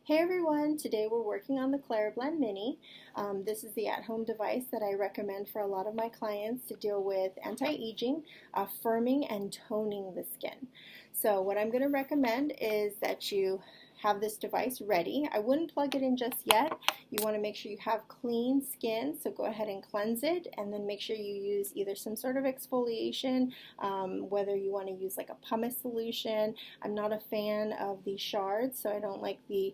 Hey everyone, today we're working on the Clareblend Mini. This is the at-home device that I recommend for a lot of my clients to deal with anti-aging, firming, and toning the skin. So what I'm going to recommend is that you have this device ready. I wouldn't plug it in just yet. You want to make sure you have clean skin, so go ahead and cleanse it, and then make sure you use either some sort of exfoliation, whether you want to use like a pumice solution. I'm not a fan of the shards, so I don't like the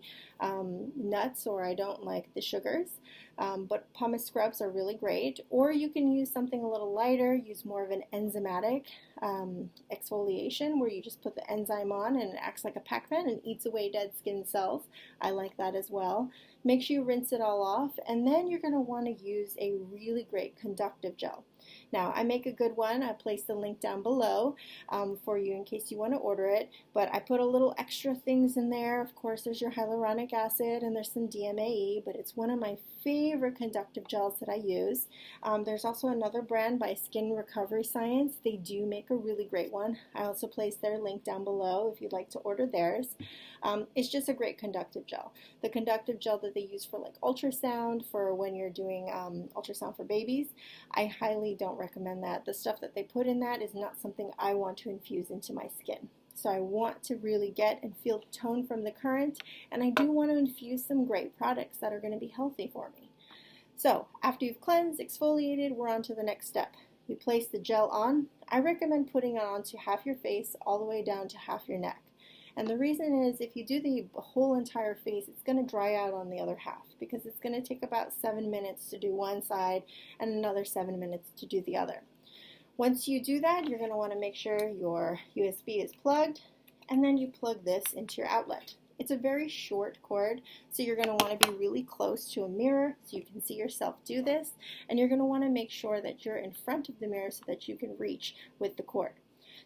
nuts, or I don't like the sugars, but pumice scrubs are really great. Or you can use something a little lighter, use more of an enzymatic exfoliation where you just put the enzyme on and it acts like a Pac-Man and eats away dead skin cells. I like that as well. Make sure you rinse it all off, and then you're going to want to use a really great conductive gel. Now, I make a good one. I place the link down below for you in case you want to order it, but I put a little extra things in there. Of course, there's your hyaluronic acid and there's some DMAE, but it's one of my favorite conductive gels that I use. There's also another brand by Skin Recovery Science. They do make a really great one. I also place their link down below if you'd like to order theirs. It's just a great conductive gel. The conductive gel that they use for like ultrasound, for when you're doing ultrasound for babies, I highly don't recommend that. The stuff that they put in that is not something I want to infuse into my skin. So I want to really get and feel tone from the current, and I do want to infuse some great products that are going to be healthy for me. So after you've cleansed, exfoliated, we're on to the next step. You place the gel on. I recommend putting it onto half your face all the way down to half your neck. And the reason is, if you do the whole entire face, it's going to dry out on the other half, because it's going to take about 7 minutes to do one side and another 7 minutes to do the other. Once you do that, you're going to want to make sure your USB is plugged, and then you plug this into your outlet. It's a very short cord, so you're going to want to be really close to a mirror so you can see yourself do this, and you're going to want to make sure that you're in front of the mirror so that you can reach with the cord.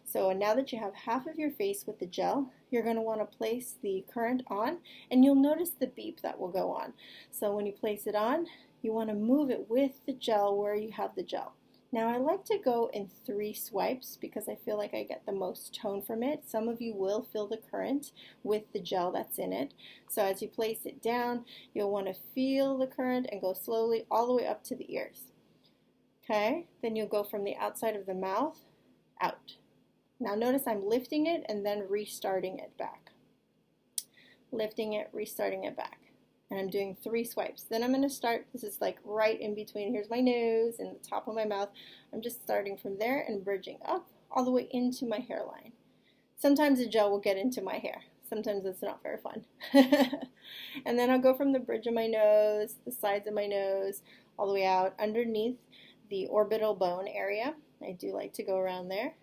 So now that you have half of your face with the gel, you're going to want to place the current on, and you'll notice the beep that will go on. So when you place it on, you want to move it with the gel where you have the gel. Now I like to go in 3 swipes because I feel like I get the most tone from it. Some of you will feel the current with the gel that's in it. So as you place it down, you'll want to feel the current and go slowly all the way up to the ears. Okay, then you'll go from the outside of the mouth out. Now notice I'm lifting it and then restarting it back. Lifting it, restarting it back. And I'm doing 3 swipes. Then I'm going to start, this is like right in between, here's my nose and the top of my mouth. I'm just starting from there and bridging up all the way into my hairline. Sometimes the gel will get into my hair. Sometimes it's not very fun. And then I'll go from the bridge of my nose, the sides of my nose, all the way out underneath the orbital bone area. I do like to go around there.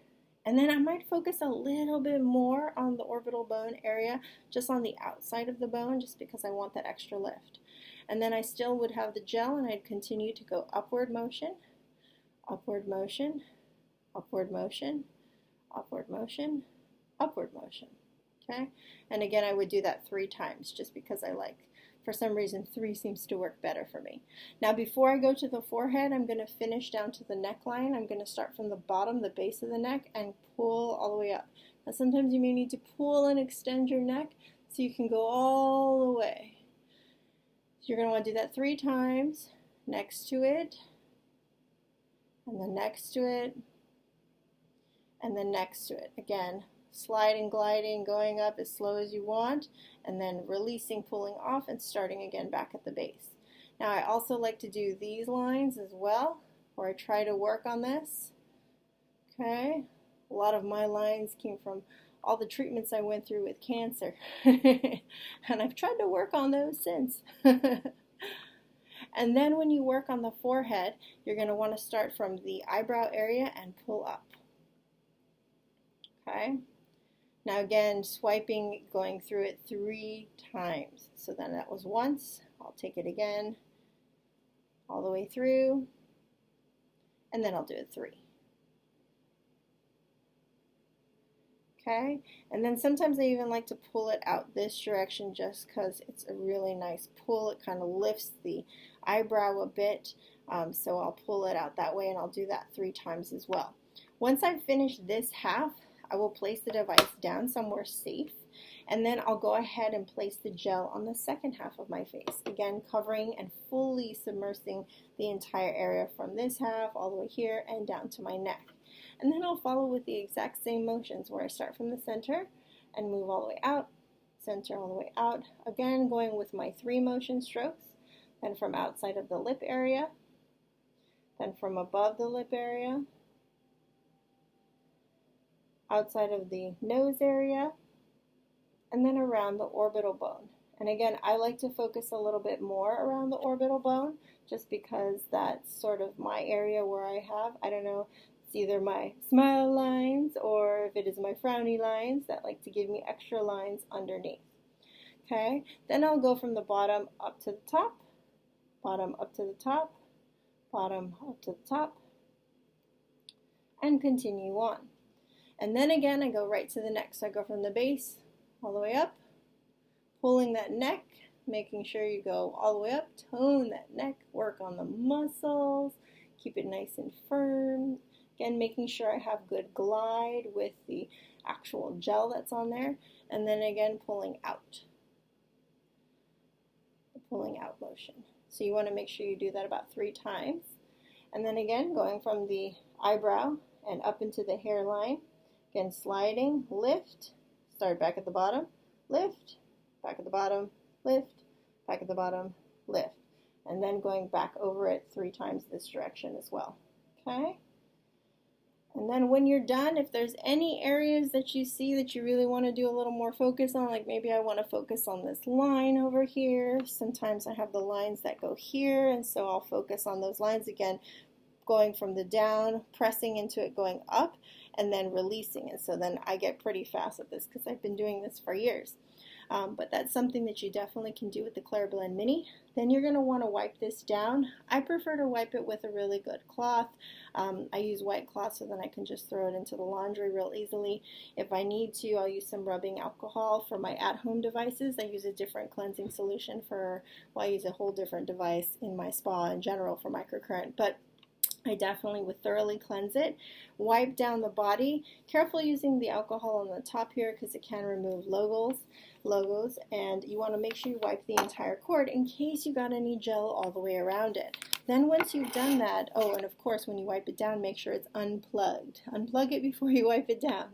And then I might focus a little bit more on the orbital bone area, just on the outside of the bone, just because I want that extra lift. And then I still would have the gel, and I'd continue to go upward motion, upward motion, upward motion, upward motion, upward motion. Okay? And again, I would do that 3 times, just because I like, for some reason, 3 seems to work better for me. Now, before I go to the forehead, I'm going to finish down to the neckline. I'm going to start from the bottom, the base of the neck, and pull all the way up. Now, sometimes you may need to pull and extend your neck so you can go all the way. So you're going to want to do that 3 times, next to it, and then next to it, and then next to it. Again, sliding, gliding, going up as slow as you want, and then releasing, pulling off, and starting again back at the base. Now I also like to do these lines as well, where I try to work on this. Okay, a lot of my lines came from all the treatments I went through with cancer, and I've tried to work on those since. And then when you work on the forehead, you're going to want to start from the eyebrow area and pull up. Okay. Now again, swiping, going through it 3 times. So then that was once. I'll take it again, all the way through, and then I'll do it 3. Okay, and then sometimes I even like to pull it out this direction just because it's a really nice pull. It kind of lifts the eyebrow a bit, so I'll pull it out that way, and I'll do that 3 times as well. Once I've finished this half, I will place the device down somewhere safe, And then I'll go ahead and place the gel on the second half of my face. Again, covering and fully submersing the entire area from this half all the way here and down to my neck. And then I'll follow with the exact same motions where I start from the center and move all the way out, center all the way out. Again, going with my 3 motion strokes. Then from outside of the lip area, then from above the lip area, outside of the nose area, and then around the orbital bone. And again, I like to focus a little bit more around the orbital bone just because that's sort of my area where I have, I don't know, it's either my smile lines or if it is my frowny lines that like to give me extra lines underneath. Okay, then I'll go from the bottom up to the top, bottom up to the top, bottom up to the top, and continue on. And then again, I go right to the neck. So I go from the base all the way up, pulling that neck, making sure you go all the way up, tone that neck, work on the muscles, keep it nice and firm. Again, making sure I have good glide with the actual gel that's on there. And then again, pulling out. The pulling out motion. So you want to make sure you do that about 3 times. And then again, going from the eyebrow and up into the hairline. Again, sliding, lift, start back at the bottom, lift, back at the bottom, lift, back at the bottom, lift. And then going back over it 3 times this direction as well. Okay? And then when you're done, if there's any areas that you see that you really want to do a little more focus on, like maybe I want to focus on this line over here. Sometimes I have the lines that go here, and so I'll focus on those lines again, going from the down, pressing into it, going up, and then releasing it. So then I get pretty fast at this because I've been doing this for years. But that's something that you definitely can do with the Clareblend Mini. Then you're going to want to wipe this down. I prefer to wipe it with a really good cloth. I use white cloth so then I can just throw it into the laundry real easily. If I need to, I'll use some rubbing alcohol. For my at-home devices, I use a different cleansing solution for, well, I use a whole different device in my spa in general for microcurrent. But I definitely would thoroughly cleanse it. Wipe down the body. Careful using the alcohol on the top here because it can remove logos, and you want to make sure you wipe the entire cord in case you got any gel all the way around it. Then once you've done that, oh, and of course when you wipe it down, make sure it's unplugged. Unplug it before you wipe it down.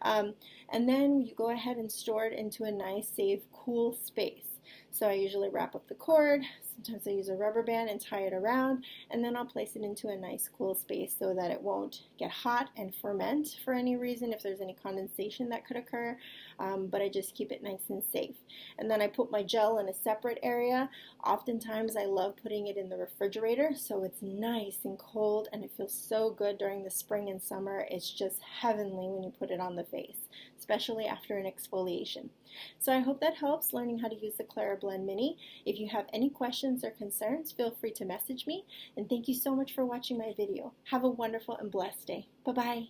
And then you go ahead and store it into a nice, safe, cool space. So I usually wrap up the cord, sometimes I use a rubber band and tie it around, and then I'll place it into a nice cool space so that it won't get hot and ferment for any reason if there's any condensation that could occur, but I just keep it nice and safe. And then I put my gel in a separate area. Oftentimes I love putting it in the refrigerator so it's nice and cold and it feels so good during the spring and summer. It's just heavenly when you put it on the face, especially after an exfoliation. So I hope that helps learning how to use the Clareblend Mini. If you have any questions or concerns, feel free to message me. And thank you so much for watching my video. Have a wonderful and blessed day. Bye-bye.